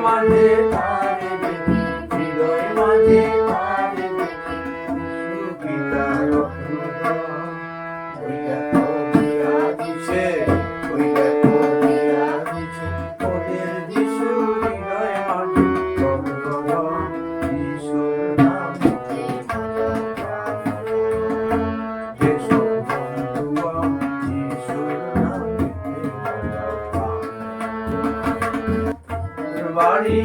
মাঝে তারে দেখি, হৃদয় মাঝে তারে দেখি, সুবিদার ওই দেখো বিয়া দিছে, ওই দেখো বিয়া দিছে, ওদের যিশু হৃদয় মাঝে যিশুর নামে যেসব বন্ধুয়া যিশুর নামে বাড়ি